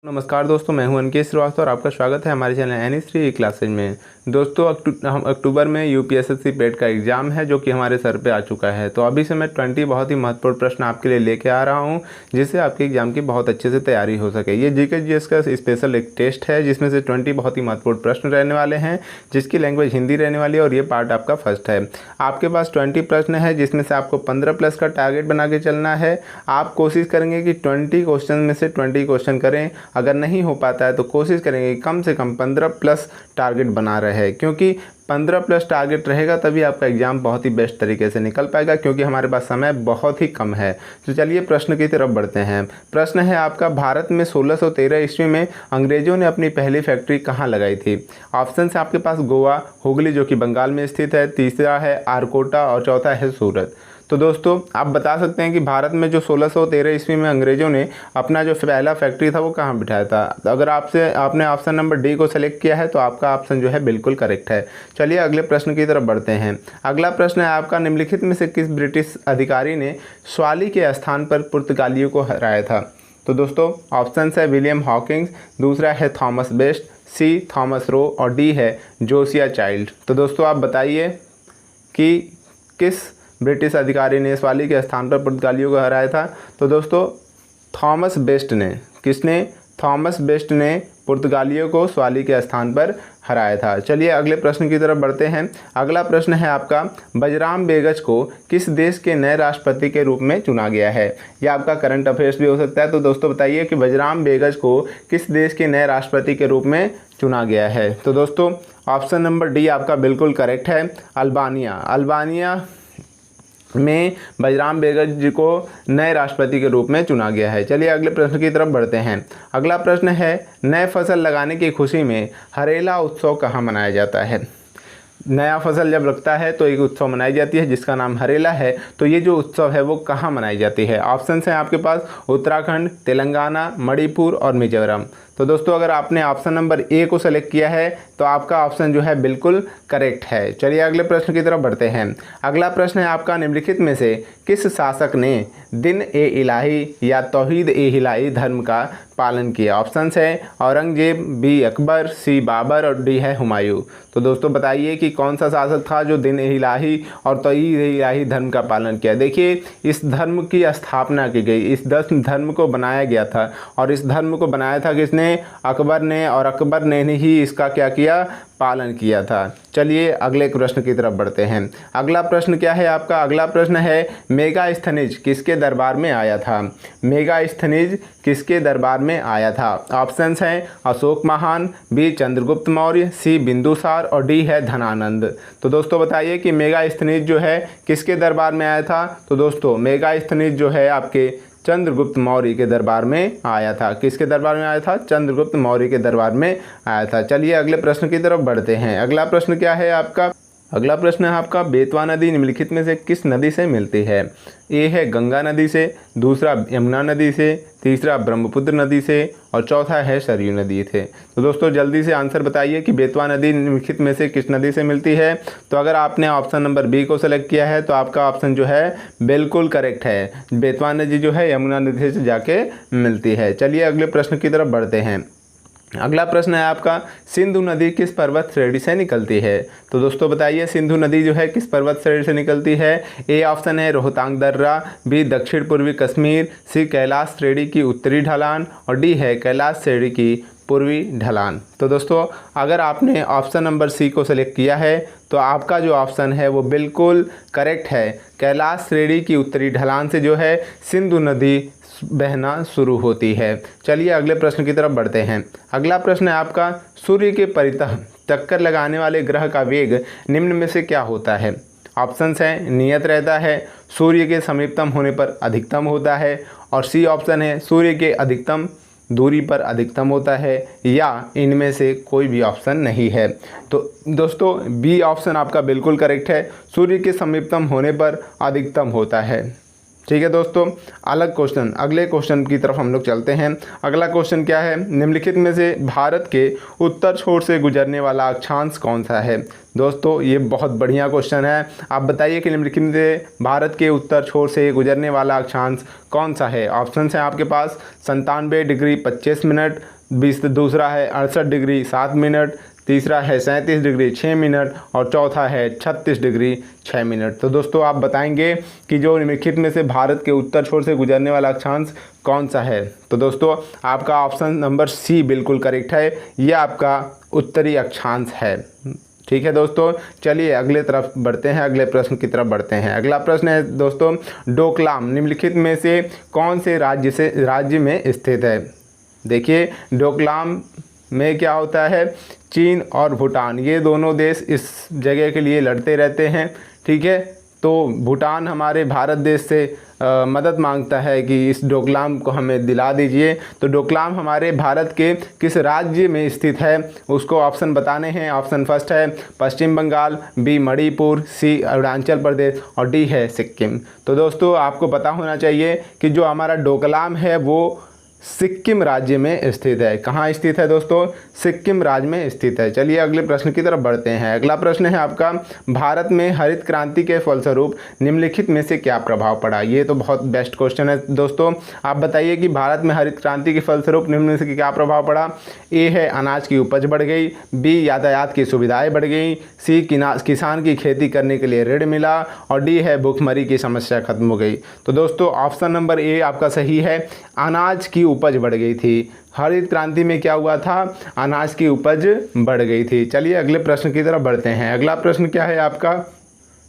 नमस्कार दोस्तों, मैं हूं अनिकेत श्रीवास्तव और आपका स्वागत है हमारे चैनल एनी3 क्लासेज में। दोस्तों हम अक्टूबर में यूपीएससी पेट का एग्ज़ाम है जो कि हमारे सर पे आ चुका है। तो अभी से मैं 20 बहुत ही महत्वपूर्ण प्रश्न आपके लिए लेके आ रहा हूं जिससे आपके एग्ज़ाम की बहुत अच्छे से तैयारी हो सके। ये जीके जीएस का स्पेशल एक टेस्ट है जिसमें से 20 बहुत ही महत्वपूर्ण प्रश्न रहने वाले हैं, जिसकी लैंग्वेज हिंदी रहने वाली है और ये पार्ट आपका फर्स्ट है। आपके पास 20 प्रश्न है जिसमें से आपको 15 प्लस का टारगेट बना के चलना है। आप कोशिश करेंगे कि 20 क्वेश्चन में से 20 क्वेश्चन करें। अगर नहीं हो पाता है तो कोशिश करेंगे कि कम से कम 15 प्लस टारगेट बना रहे, क्योंकि 15 प्लस टारगेट रहेगा तभी आपका एग्जाम बहुत ही बेस्ट तरीके से निकल पाएगा, क्योंकि हमारे पास समय बहुत ही कम है। तो चलिए प्रश्न की तरफ बढ़ते हैं। प्रश्न है आपका, भारत में 1613 ईस्वी में अंग्रेजों ने अपनी पहली फैक्ट्री कहाँ लगाई थी? ऑप्शन है आपके पास गोवा, हुगली जो कि बंगाल में स्थित है, तीसरा है आरकोटा और चौथा है सूरत। तो दोस्तों आप बता सकते हैं कि भारत में जो 1613 ईस्वी में अंग्रेजों ने अपना जो पहला फैक्ट्री था वो कहाँ बिठाया था। अगर आपने ऑप्शन नंबर डी को सेलेक्ट किया है तो आपका ऑप्शन जो है बिल्कुल करेक्ट है। चलिए अगले प्रश्न की तरफ बढ़ते हैं। अगला प्रश्न है आपका, निम्नलिखित में से किस ब्रिटिश अधिकारी ने स्वाली के स्थान पर पुर्तगालियों को हराया था? तो दोस्तों ऑप्शन है विलियम हॉकिंस, दूसरा है थॉमस बेस्ट, सी थॉमस रो और डी है जोसिया चाइल्ड। तो दोस्तों आप बताइए कि किस ब्रिटिश अधिकारी ने स्वाली के स्थान पर पुर्तगालियों को हराया था? तो दोस्तों थॉमस बेस्ट ने, किसने? थॉमस बेस्ट ने पुर्तगालियों को स्वाली के स्थान पर हराया था। चलिए अगले प्रश्न की तरफ बढ़ते हैं। अगला प्रश्न है आपका, बजराम बेगच को किस देश के नए राष्ट्रपति के रूप में चुना गया है? यह आपका करंट अफेयर्स भी हो सकता है। तो दोस्तों बताइए कि बजराम बेगच को किस देश के नए राष्ट्रपति के रूप में चुना गया है? तो दोस्तों ऑप्शन नंबर डी आपका बिल्कुल करेक्ट है, अल्बानिया। अल्बानिया में बजराम बेगच जी को नए राष्ट्रपति के रूप में चुना गया है। चलिए अगले प्रश्न की तरफ बढ़ते हैं। अगला प्रश्न है, नए फसल लगाने की खुशी में हरेला उत्सव कहाँ मनाया जाता है? नया फसल जब लगता है तो एक उत्सव मनाई जाती है जिसका नाम हरेला है। तो ये जो उत्सव है वो कहाँ मनाई जाती है? ऑप्शन हैं आपके पास उत्तराखंड, तेलंगाना, मणिपुर और मिजोरम। तो दोस्तों अगर आपने ऑप्शन नंबर ए को सेलेक्ट किया है तो आपका ऑप्शन जो है बिल्कुल करेक्ट है। चलिए अगले प्रश्न की तरफ बढ़ते हैं। अगला प्रश्न है आपका, निम्नलिखित में से किस शासक ने दिन ए इलाही या तौहीद ए इलाही धर्म का पालन किया? ऑप्शन है औरंगजेब, बी अकबर, सी बाबर और डी है हुमायूं। तो दोस्तों बताइए कि कौन सा शासक था जो दिन ए इलाही और तौहीद ए इलाही धर्म का पालन किया? देखिए इस धर्म की स्थापना की गई, इस धर्म को बनाया गया था और इस धर्म को बनाया था किसने? अकबर ने, और अकबर ने ही इसका क्या किया? पालन किया था। चलिए अगले प्रश्न की तरफ बढ़ते हैं। अगला प्रश्न क्या है आपका? अगला प्रश्न है, मेगास्थनीज किसके दरबार में आया था? मेगास्थनीज किसके दरबार में आया था? ऑप्शंस हैं अशोक महान, बी चंद्रगुप्त मौर्य, सी बिंदुसार और डी है धनानंद। तो दोस्तों बताइए कि मेगास्थनीज जो है किसके दरबार में आया था? तो दोस्तों मेगास्थनीज जो है आपके चंद्रगुप्त मौर्य के दरबार में आया था। किसके दरबार में आया था? चंद्रगुप्त मौर्य के दरबार में आया था। चलिए अगले प्रश्न की तरफ बढ़ते हैं। अगला प्रश्न क्या है आपका? अगला प्रश्न है आपका, बेतवा नदी निम्नलिखित में से किस नदी से मिलती है? ए है गंगा नदी से, दूसरा यमुना नदी से, तीसरा ब्रह्मपुत्र नदी से और चौथा है सरयू नदी से। तो दोस्तों जल्दी से आंसर बताइए कि बेतवा नदी निम्नलिखित में से किस नदी से मिलती है? तो अगर आपने ऑप्शन नंबर बी को सेलेक्ट किया है तो आपका ऑप्शन जो है बिल्कुल करेक्ट है। बेतवा नदी जो है यमुना नदी से जाके मिलती है। चलिए अगले प्रश्न की तरफ बढ़ते हैं। अगला प्रश्न है आपका, सिंधु नदी किस पर्वत श्रेणी से निकलती है? तो दोस्तों बताइए सिंधु नदी जो है किस पर्वत श्रेणी से निकलती है? ए ऑप्शन है रोहतांग दर्रा, बी दक्षिण पूर्वी कश्मीर, सी कैलाश श्रेणी की उत्तरी ढलान और डी है कैलाश श्रेणी की पूर्वी ढलान। तो दोस्तों अगर आपने ऑप्शन नंबर सी को सेलेक्ट किया है तो आपका जो ऑप्शन है वो बिल्कुल करेक्ट है। कैलाश श्रेणी की उत्तरी ढलान से जो है सिंधु नदी बहना शुरू होती है। चलिए अगले प्रश्न की तरफ बढ़ते हैं। अगला प्रश्न है आपका, सूर्य के परितः चक्कर लगाने वाले ग्रह का वेग निम्न में से क्या होता है? ऑप्शंस हैं नियत रहता है, सूर्य के समीपतम होने पर अधिकतम होता है और सी ऑप्शन है सूर्य के अधिकतम दूरी पर अधिकतम होता है, या इनमें से कोई भी ऑप्शन नहीं है। तो दोस्तों बी ऑप्शन आपका बिल्कुल करेक्ट है, सूर्य के समीपतम होने पर अधिकतम होता है। ठीक है दोस्तों, अगले क्वेश्चन की तरफ हम लोग चलते हैं। अगला क्वेश्चन क्या है, निम्नलिखित में से भारत के उत्तर छोर से गुजरने वाला अक्षांश कौन सा है। दोस्तों ये बहुत बढ़िया क्वेश्चन है। आप बताइए कि निम्नलिखित में से भारत के उत्तर छोर से गुजरने वाला अक्षांश कौन सा है। ऑप्शन है आपके पास 97 डिग्री 25 मिनट, दूसरा है 68 डिग्री 7 मिनट, तीसरा है 37 डिग्री 6 मिनट और चौथा है 36 डिग्री 6 मिनट। तो दोस्तों आप बताएंगे कि जो निम्नलिखित में से भारत के उत्तर छोर से गुजरने वाला अक्षांश कौन सा है। तो दोस्तों आपका ऑप्शन नंबर सी बिल्कुल करेक्ट है, ये आपका उत्तरी अक्षांश है। ठीक है दोस्तों, चलिए अगले तरफ बढ़ते हैं, अगले प्रश्न की तरफ बढ़ते हैं। अगला प्रश्न है दोस्तों, डोकलाम निम्नलिखित में से कौन से राज्य में स्थित है। देखिए डोकलाम में क्या होता है, चीन और भूटान ये दोनों देश इस जगह के लिए लड़ते रहते हैं। ठीक है, तो भूटान हमारे भारत देश से मदद मांगता है कि इस डोकलाम को हमें दिला दीजिए। तो डोकलाम हमारे भारत के किस राज्य में स्थित है उसको ऑप्शन बताने हैं। ऑप्शन फर्स्ट है पश्चिम बंगाल, बी मणिपुर, सी अरुणाचल प्रदेश और डी है सिक्किम। तो दोस्तों आपको पता होना चाहिए कि जो हमारा डोकलाम है वो सिक्किम राज्य में स्थित है। कहाँ स्थित है दोस्तों, सिक्किम राज्य में स्थित है। चलिए अगले प्रश्न की तरफ बढ़ते हैं। अगला प्रश्न है आपका, भारत में हरित क्रांति के फलस्वरूप निम्नलिखित में से क्या प्रभाव पड़ा। ये तो बहुत बेस्ट क्वेश्चन है दोस्तों। आप बताइए कि भारत में हरित क्रांति के फलस्वरूप निम्न में से क्या प्रभाव पड़ा। ए है अनाज की उपज बढ़ गई, बी यातायात की सुविधाएं बढ़ गई, सी किसान की खेती करने के लिए ऋण मिला और डी है भूखमरी की समस्या खत्म हो गई। तो दोस्तों ऑप्शन नंबर ए आपका सही है, अनाज की उपज बढ़ गई थी। हरित क्रांति में क्या हुआ था, अनाज की उपज बढ़ गई थी। चलिए अगले प्रश्न की तरफ बढ़ते हैं। अगला प्रश्न क्या है आपका,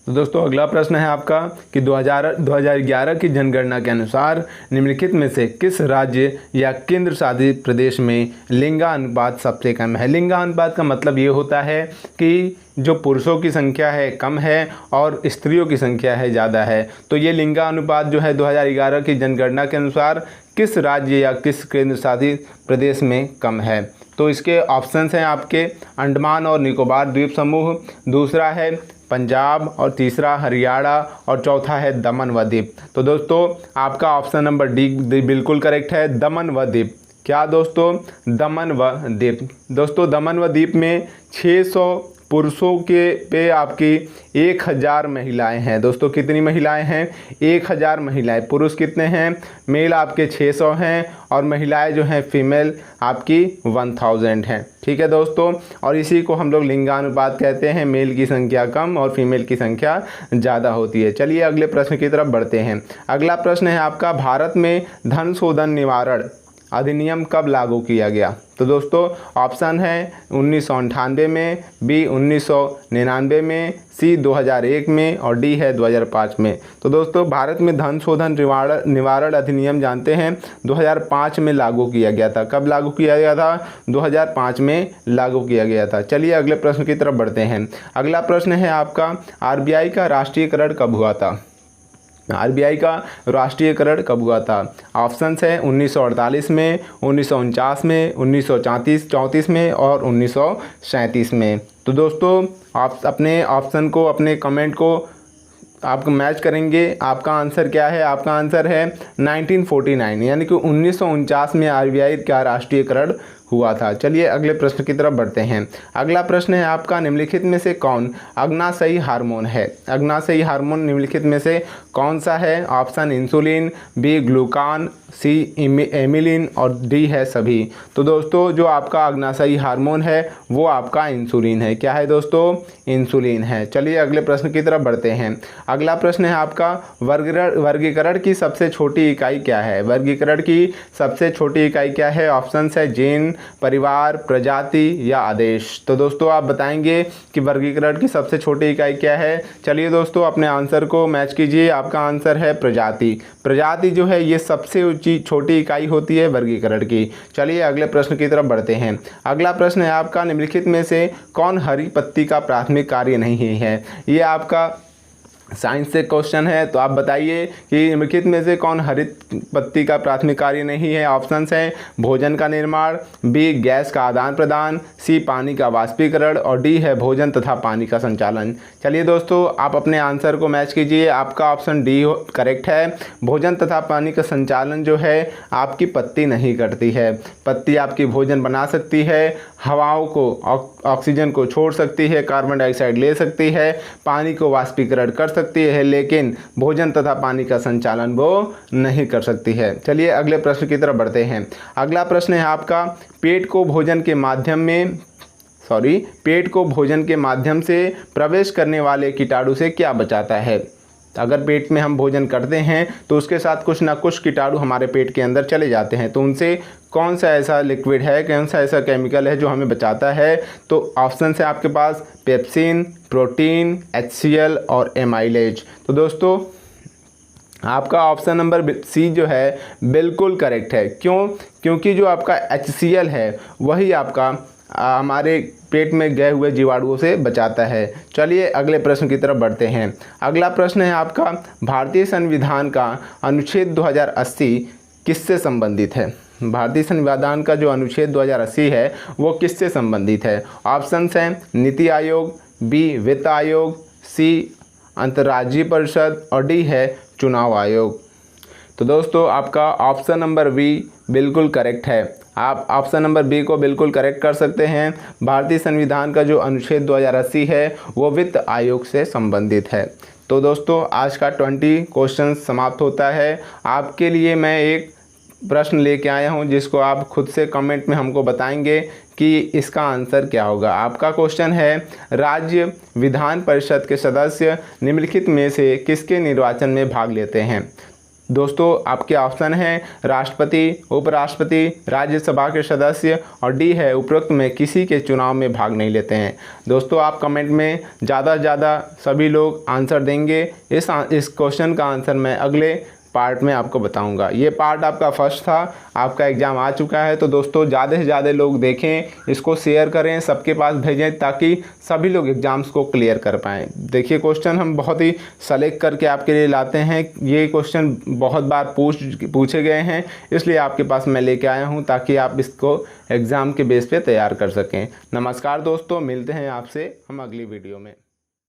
तो दोस्तों अगला प्रश्न है आपका कि 2011 की जनगणना के अनुसार निम्नलिखित में से किस राज्य या केंद्र शासित प्रदेश में लिंगानुपात सबसे कम है। लिंगानुपात का मतलब ये होता है कि जो पुरुषों की संख्या है कम है और स्त्रियों की संख्या है ज़्यादा है। तो ये लिंगानुपात जो है 2011 की जनगणना के अनुसार किस राज्य या किस केंद्र शासित प्रदेश में कम है। तो इसके ऑप्शंस हैं आपके अंडमान और निकोबार द्वीप समूह, दूसरा है पंजाब और तीसरा हरियाणा और चौथा है दमन व दीप। तो दोस्तों आपका ऑप्शन नंबर डी बिल्कुल करेक्ट है, दमन व दीप। क्या दोस्तों, दमन व दीप। दोस्तों दमन व दीप में 600 पुरुषों के पे आपकी 1000 महिलाएं हैं। दोस्तों कितनी महिलाएं हैं, 1000 महिलाएं। पुरुष कितने हैं, मेल आपके 600 हैं और महिलाएं जो हैं फीमेल आपकी 1000 हैं। ठीक है दोस्तों, और इसी को हम लोग लिंगानुपात कहते हैं, मेल की संख्या कम और फीमेल की संख्या ज़्यादा होती है। चलिए अगले प्रश्न की तरफ बढ़ते हैं। अगला प्रश्न है आपका, भारत में धन शोधन निवारण अधिनियम कब लागू किया गया। तो दोस्तों ऑप्शन है 1998 में, बी 1999 में, सी 2001 में और डी है 2005 में। तो दोस्तों भारत में धन शोधन निवारण अधिनियम जानते हैं 2005 में लागू किया गया था। कब लागू किया गया था, 2005 में लागू किया गया था। चलिए अगले प्रश्न की तरफ बढ़ते हैं। अगला प्रश्न है आपका, आरबीआई का राष्ट्रीयकरण कब हुआ था। आरबीआई का राष्ट्रीयकरण कब हुआ था। ऑप्शंस है 1948 में, 1949 में, 1934 में और 1937 में। तो दोस्तों आप अपने ऑप्शन को, अपने कमेंट को आप मैच करेंगे। आपका आंसर क्या है, आपका आंसर है 1949, यानी कि 1949 में आरबीआई का राष्ट्रीयकरण हुआ था। चलिए अगले प्रश्न की तरफ बढ़ते हैं। अगला प्रश्न है आपका, निम्नलिखित में से कौन अग्नाशयी हार्मोन है। अग्नाशयी हार्मोन निम्नलिखित में से कौन सा है। ऑप्शन इंसुलिन, बी ग्लूकान, सी एमिलिन और डी है सभी। तो दोस्तों जो आपका अग्नाशयी हार्मोन है वो आपका इंसुलिन है। क्या है दोस्तों, इंसुलिन है। चलिए अगले प्रश्न की तरफ बढ़ते हैं। अगला प्रश्न है आपका, वर्गीकरण की सबसे छोटी इकाई क्या है। वर्गीकरण की सबसे छोटी इकाई क्या है। ऑप्शन है जीन, परिवार, प्रजाति या आदेश। तो दोस्तों आप बताएंगे कि वर्गीकरण की सबसे छोटी इकाई क्या है। चलिए दोस्तों अपने आंसर को मैच कीजिए। आपका आंसर है प्रजाति। प्रजाति जो है ये सबसे छोटी इकाई होती है वर्गीकरण की। चलिए अगले प्रश्न की तरफ बढ़ते हैं। अगला प्रश्न है आपका, निम्नलिखित में से कौन हरी पत्ती का प्राथमिक कार्य नहीं है। ये आपका साइंस से क्वेश्चन है, तो आप बताइए कि निम्नलिखित में से कौन हरित पत्ती का प्राथमिक कार्य नहीं है। ऑप्शंस हैं भोजन का निर्माण, बी गैस का आदान प्रदान, सी पानी का वाष्पीकरण और डी है भोजन तथा पानी का संचालन। चलिए दोस्तों, आप अपने आंसर को मैच कीजिए। आपका ऑप्शन डी करेक्ट है। भोजन तथा पानी का संचालन जो है आपकी पत्ती नहीं करती है। पत्ती आपकी भोजन बना सकती है, हवाओं को ऑक्सीजन को छोड़ सकती है, कार्बन डाइऑक्साइड ले सकती है, पानी को वाष्पीकरण कर सकती है, लेकिन भोजन तथा पानी का संचालन वो नहीं कर सकती है। चलिए अगले प्रश्न की तरफ बढ़ते हैं। अगला प्रश्न है आपका, पेट को भोजन के माध्यम से प्रवेश करने वाले कीटाणु से क्या बचाता है। अगर पेट में हम भोजन करते हैं तो उसके साथ कुछ ना कुछ कीटाणु हमारे पेट के अंदर चले जाते हैं, तो उनसे कौन सा ऐसा लिक्विड है, कौन सा ऐसा केमिकल है जो हमें बचाता है। तो ऑप्शन है आपके पास पेप्सिन, प्रोटीन, HCl और एमाइलेज। तो दोस्तों आपका ऑप्शन नंबर सी जो है बिल्कुल करेक्ट है। क्यों? क्योंकि जो आपका HCl है वही आपका हमारे पेट में गए हुए जीवाणुओं से बचाता है। चलिए अगले प्रश्न की तरफ बढ़ते हैं। अगला प्रश्न है आपका, भारतीय संविधान का अनुच्छेद 2080 किससे संबंधित है। भारतीय संविधान का जो अनुच्छेद 2080 है वो किससे संबंधित है। ऑप्शंस हैं नीति आयोग, बी वित्त आयोग, सी अंतर्राज्यीय परिषद और डी है चुनाव आयोग। तो दोस्तों आपका ऑप्शन नंबर बी बिल्कुल करेक्ट है। आप ऑप्शन नंबर बी को बिल्कुल करेक्ट कर सकते हैं। भारतीय संविधान का जो अनुच्छेद 2080 है वो वित्त आयोग से संबंधित है। तो दोस्तों आज का 20 क्वेश्चन समाप्त होता है। आपके लिए मैं एक प्रश्न लेके आया हूं जिसको आप खुद से कमेंट में हमको बताएंगे कि इसका आंसर क्या होगा। आपका क्वेश्चन है, राज्य विधान परिषद के सदस्य निम्नलिखित में से किसके निर्वाचन में भाग लेते हैं। दोस्तों आपके ऑप्शन हैं राष्ट्रपति, उपराष्ट्रपति, राज्यसभा के सदस्य और डी है उपरोक्त में किसी के चुनाव में भाग नहीं लेते हैं। दोस्तों आप कमेंट में ज़्यादा से ज़्यादा सभी लोग आंसर देंगे। इस क्वेश्चन का आंसर मैं अगले पार्ट में आपको बताऊंगा। ये पार्ट आपका फर्स्ट था, आपका एग्ज़ाम आ चुका है। तो दोस्तों ज़्यादा से ज़्यादा लोग देखें, इसको शेयर करें, सबके पास भेजें ताकि सभी लोग एग्ज़ाम्स को क्लियर कर पाएँ। देखिए क्वेश्चन हम बहुत ही सेलेक्ट करके आपके लिए लाते हैं। ये क्वेश्चन बहुत बार पूछे गए हैं, इसलिए आपके पास मैं लेके आया हूँ ताकि आप इसको एग्ज़ाम के बेस पे तैयार कर सकें। नमस्कार दोस्तों, मिलते हैं आपसे हम अगली वीडियो में।